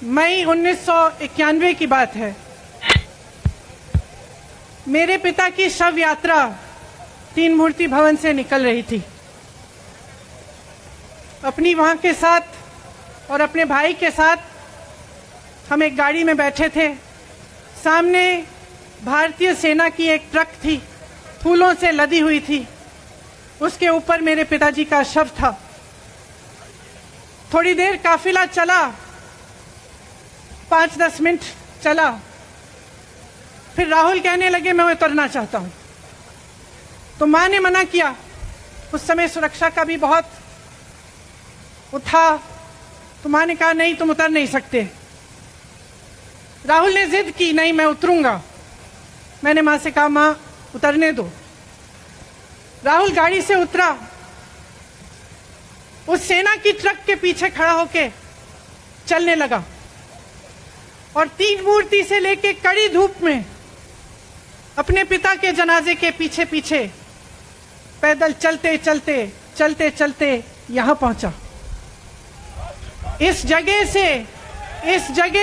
मई 1991 की बात है। मेरे पिता की शव यात्रा तीन मूर्ति भवन से निकल रही थी। अपनी मां के साथ और अपने भाई के साथ हम एक गाड़ी में बैठे थे। सामने भारतीय सेना की एक ट्रक थी, फूलों से लदी हुई थी। उसके ऊपर मेरे पिताजी का शव था। थोड़ी देर काफिला चला, 5-10 मिनट चला। फिर राहुल कहने लगे मैं उतरना चाहता हूं। तो मां ने मना किया। उस समय सुरक्षा का भी बहुत था। तो मां ने कहा नहीं, तुम उतर नहीं सकते। राहुल ने जिद की, नहीं मैं उतरूंगा। मैंने मां से कहा मां उतरने दो। राहुल गाड़ी से उतरा, उस सेना की ट्रक के पीछे खड़ा होके चलने लगा और तीन मूर्ति से लेके कड़ी धूप में अपने पिता के जनाजे के पीछे पीछे पैदल चलते चलते चलते चलते यहां पहुंचा। इस जगह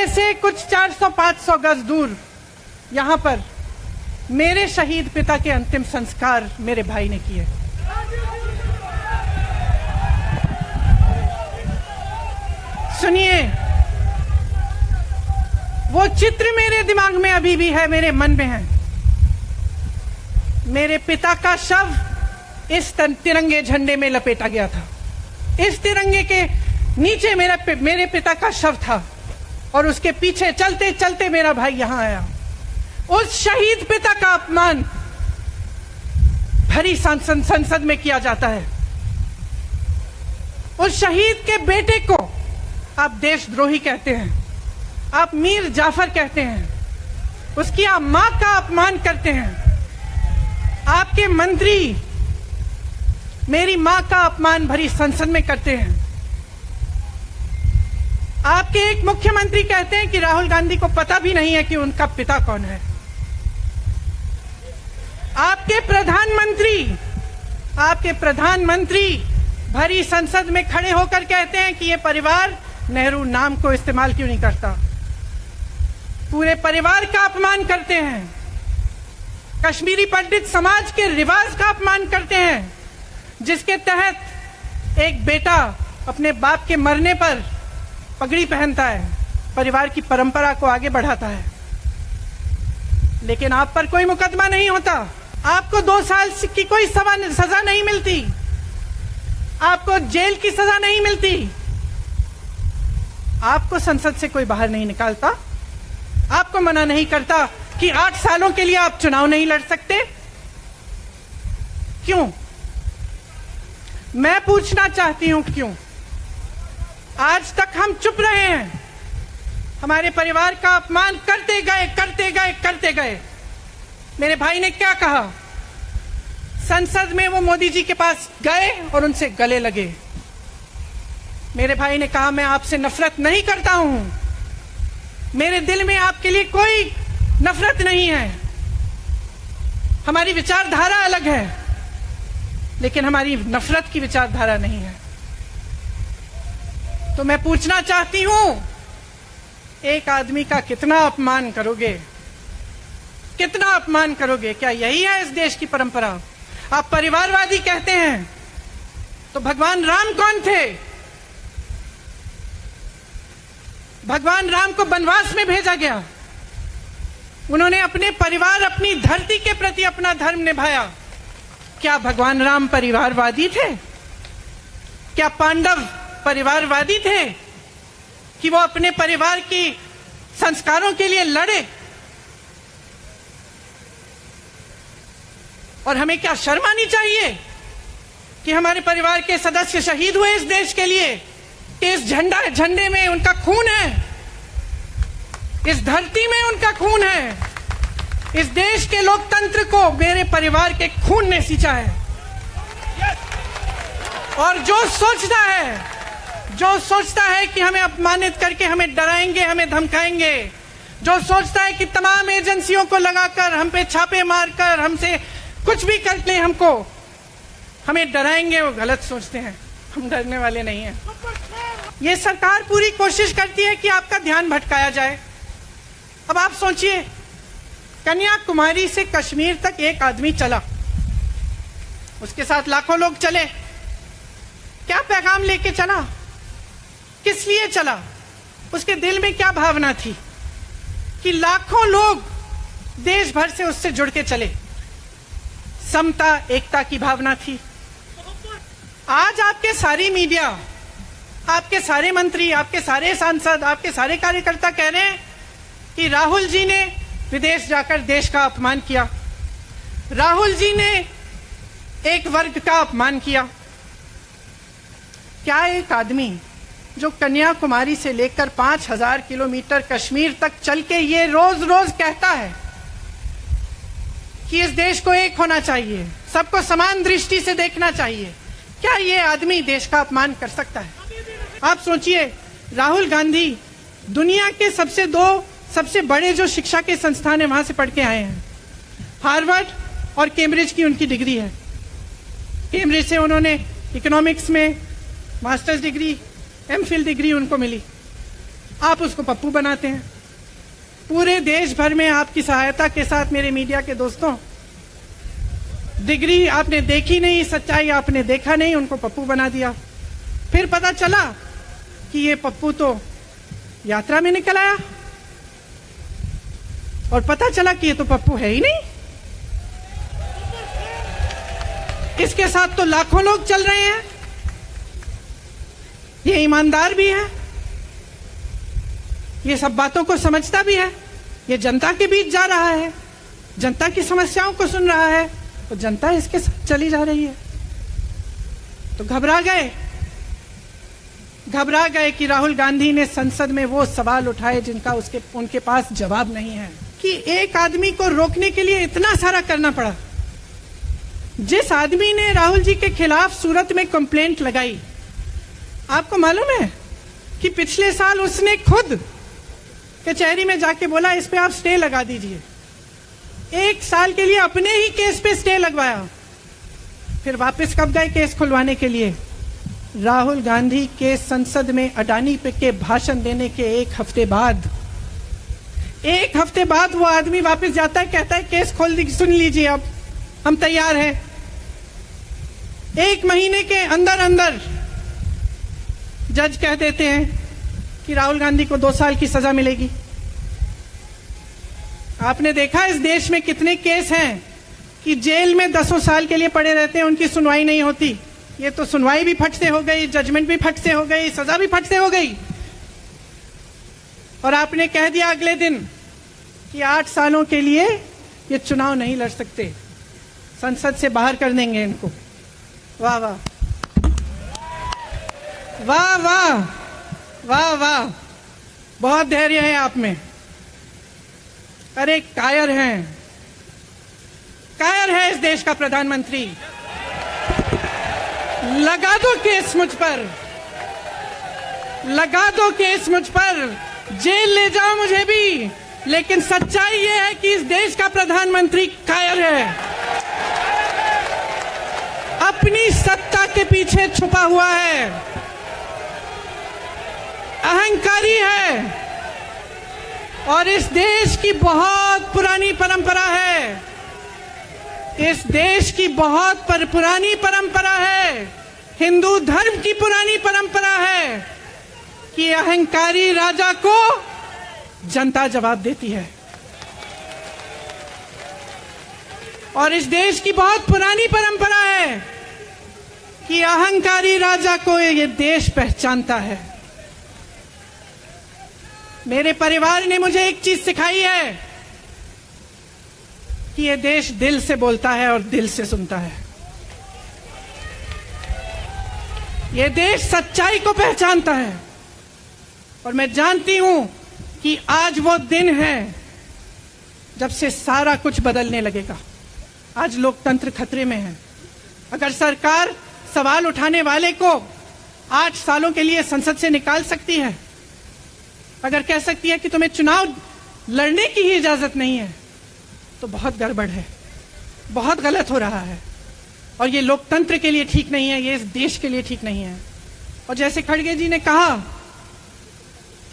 से कुछ 400-500 गज दूर यहां पर मेरे शहीद पिता के अंतिम संस्कार मेरे भाई ने किए। सुनिए, वो चित्र मेरे दिमाग में अभी भी है, मेरे मन में है। मेरे पिता का शव इस तिरंगे झंडे में लपेटा गया था। इस तिरंगे के नीचे मेरे पिता का शव था और उसके पीछे चलते चलते मेरा भाई यहां आया। उस शहीद पिता का अपमान भरी संसद में किया जाता है। उस शहीद के बेटे को आप देशद्रोही कहते हैं, आप मीर जाफर कहते हैं, उसकी आप मां का अपमान करते हैं। आपके मंत्री मेरी मां का अपमान भरी संसद में करते हैं। आपके एक मुख्यमंत्री कहते हैं कि राहुल गांधी को पता भी नहीं है कि उनका पिता कौन है। आपके प्रधानमंत्री भरी संसद में खड़े होकर कहते हैं कि ये परिवार नेहरू नाम को इस्तेमाल क्यों नहीं करता। पूरे परिवार का अपमान करते हैं। कश्मीरी पंडित समाज के रिवाज का अपमान करते हैं, जिसके तहत एक बेटा अपने बाप के मरने पर पगड़ी पहनता है, परिवार की परंपरा को आगे बढ़ाता है। लेकिन आप पर कोई मुकदमा नहीं होता, आपको 2 साल की कोई सजा नहीं मिलती, आपको जेल की सजा नहीं मिलती, आपको संसद से कोई बाहर नहीं निकालता, आपको मना नहीं करता कि 8 सालों के लिए आप चुनाव नहीं लड़ सकते। क्यों? मैं पूछना चाहती हूं क्यों? आज तक हम चुप रहे हैं। हमारे परिवार का अपमान करते गए। मेरे भाई ने क्या कहा? संसद में वो मोदी जी के पास गए और उनसे गले लगे। मेरे भाई ने कहा मैं आपसे नफरत नहीं करता हूं, मेरे दिल में आपके लिए कोई नफरत नहीं है। हमारी विचारधारा अलग है, लेकिन हमारी नफरत की विचारधारा नहीं है। तो मैं पूछना चाहती हूं, एक आदमी का कितना अपमान करोगे? कितना अपमान करोगे? क्या यही है इस देश की परंपरा? आप परिवारवादी कहते हैं, तो भगवान राम कौन थे? भगवान राम को वनवास में भेजा गया। उन्होंने अपने परिवार, अपनी धरती के प्रति अपना धर्म निभाया। क्या भगवान राम परिवारवादी थे? क्या पांडव परिवारवादी थे कि वो अपने परिवार की संस्कारों के लिए लड़े? और हमें क्या शर्म आनी चाहिए कि हमारे परिवार के सदस्य शहीद हुए इस देश के लिए? इस झंडे में उनका खून है, इस धरती में उनका खून है। इस देश के लोकतंत्र को मेरे परिवार के खून ने सींचा है। और जो सोचता है कि हमें अपमानित करके हमें डराएंगे, हमें धमकाएंगे, जो सोचता है कि तमाम एजेंसियों को लगाकर हम पे छापे मारकर हमसे कुछ भी कर ले, हमें डराएंगे, वो गलत सोचते हैं। हम डरने वाले नहीं हैं। ये सरकार पूरी कोशिश करती है कि आपका ध्यान भटकाया जाए। अब आप सोचिए, कन्याकुमारी से कश्मीर तक एक आदमी चला, उसके साथ लाखों लोग चले। क्या पैगाम लेके चला, किस लिए चला, उसके दिल में क्या भावना थी कि लाखों लोग देश भर से उससे जुड़ के चले? समता, एकता की भावना थी। आज आपके सारी मीडिया, आपके सारे मंत्री, आपके सारे सांसद, आपके सारे कार्यकर्ता कह रहे हैं कि राहुल जी ने विदेश जाकर देश का अपमान किया, राहुल जी ने एक वर्ग का अपमान किया। क्या एक आदमी जो कन्याकुमारी से लेकर 5000 किलोमीटर कश्मीर तक चल के ये रोज रोज कहता है कि इस देश को एक होना चाहिए, सबको समान दृष्टि से देखना चाहिए, क्या ये आदमी देश का अपमान कर सकता है? आप सोचिए, राहुल गांधी दुनिया के सबसे बड़े जो शिक्षा के संस्थान है वहां से पढ़ के आए हैं। हार्वर्ड और कैम्ब्रिज की उनकी डिग्री है। कैम्ब्रिज से उन्होंने इकोनॉमिक्स में मास्टर्स डिग्री, एमफिल डिग्री उनको मिली। आप उसको पप्पू बनाते हैं। पूरे देश भर में आपकी सहायता के साथ मेरे मीडिया के दोस्तों, डिग्री आपने देखी नहीं, सच्चाई आपने देखा नहीं, उनको पप्पू बना दिया। फिर पता चला कि ये पप्पू तो यात्रा में निकल आया और पता चला कि ये तो पप्पू है ही नहीं। इसके साथ तो लाखों लोग चल रहे हैं। ये ईमानदार भी है, ये सब बातों को समझता भी है, ये जनता के बीच जा रहा है, जनता की समस्याओं को सुन रहा है, तो जनता इसके साथ चली जा रही है। तो घबरा गए कि राहुल गांधी ने संसद में वो सवाल उठाए जिनका उनके पास जवाब नहीं है। कि एक आदमी को रोकने के लिए इतना सारा करना पड़ा। जिस आदमी ने राहुल जी के खिलाफ सूरत में कंप्लेंट लगाई, आपको मालूम है कि पिछले साल उसने खुद कचहरी में जाके बोला इस पे आप स्टे लगा दीजिए। 1 साल के लिए अपने ही केस पे स्टे लगवाया। फिर वापस कब गए केस खुलवाने के लिए? राहुल गांधी के संसद में अडानी पे के भाषण देने के 1 हफ्ते बाद। 1 हफ्ते बाद वो आदमी वापस जाता है, कहता है केस खोल दी, सुन लीजिए, अब हम तैयार हैं। 1 महीने के अंदर अंदर जज कह देते हैं कि राहुल गांधी को 2 साल की सजा मिलेगी। आपने देखा इस देश में कितने केस हैं कि जेल में 10 साल के लिए पड़े रहते हैं, उनकी सुनवाई नहीं होती। ये तो सुनवाई भी फट से हो गई, जजमेंट भी फट से हो गई, सजा भी फट से हो गई। और आपने कह दिया अगले दिन कि 8 सालों के लिए ये चुनाव नहीं लड़ सकते, संसद से बाहर कर देंगे इनको। वाह वाह वाह वाह वाह वाह, बहुत धैर्य है आप में। अरे कायर है इस देश का प्रधानमंत्री। लगा दो केस मुझ पर, लगा दो केस मुझ पर, जेल ले जाओ मुझे भी, लेकिन सच्चाई ये है कि इस देश का प्रधानमंत्री कायर है, अपनी सत्ता के पीछे छुपा हुआ है, अहंकारी है। और इस देश की बहुत पुरानी परंपरा है, इस देश की बहुत पुरानी परंपरा है, हिंदू धर्म की पुरानी परंपरा है कि अहंकारी राजा को जनता जवाब देती है। और इस देश की बहुत पुरानी परंपरा है कि अहंकारी राजा को ये देश पहचानता है। मेरे परिवार ने मुझे एक चीज सिखाई है कि ये देश दिल से बोलता है और दिल से सुनता है। ये देश सच्चाई को पहचानता है। और मैं जानती हूं कि आज वो दिन है जब से सारा कुछ बदलने लगेगा। आज लोकतंत्र खतरे में है। अगर सरकार सवाल उठाने वाले को 8 सालों के लिए संसद से निकाल सकती है, अगर कह सकती है कि तुम्हें चुनाव लड़ने की ही इजाजत नहीं है, तो बहुत गड़बड़ है, बहुत गलत हो रहा है। और ये लोकतंत्र के लिए ठीक नहीं है, ये इस देश के लिए ठीक नहीं है। और जैसे खड़गे जी ने कहा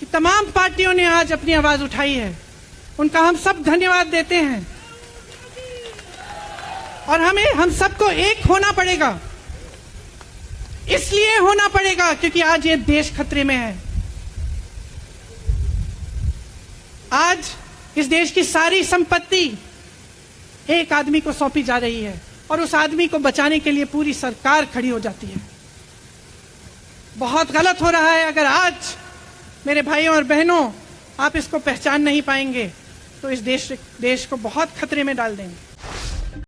कि तमाम पार्टियों ने आज अपनी आवाज उठाई है, उनका हम सब धन्यवाद देते हैं। और हम सबको एक होना पड़ेगा, इसलिए होना पड़ेगा क्योंकि आज ये देश खतरे में है। आज इस देश की सारी संपत्ति एक आदमी को सौंपी जा रही है और उस आदमी को बचाने के लिए पूरी सरकार खड़ी हो जाती है। बहुत गलत हो रहा है। अगर आज मेरे भाइयों और बहनों आप इसको पहचान नहीं पाएंगे तो इस देश को बहुत खतरे में डाल देंगे।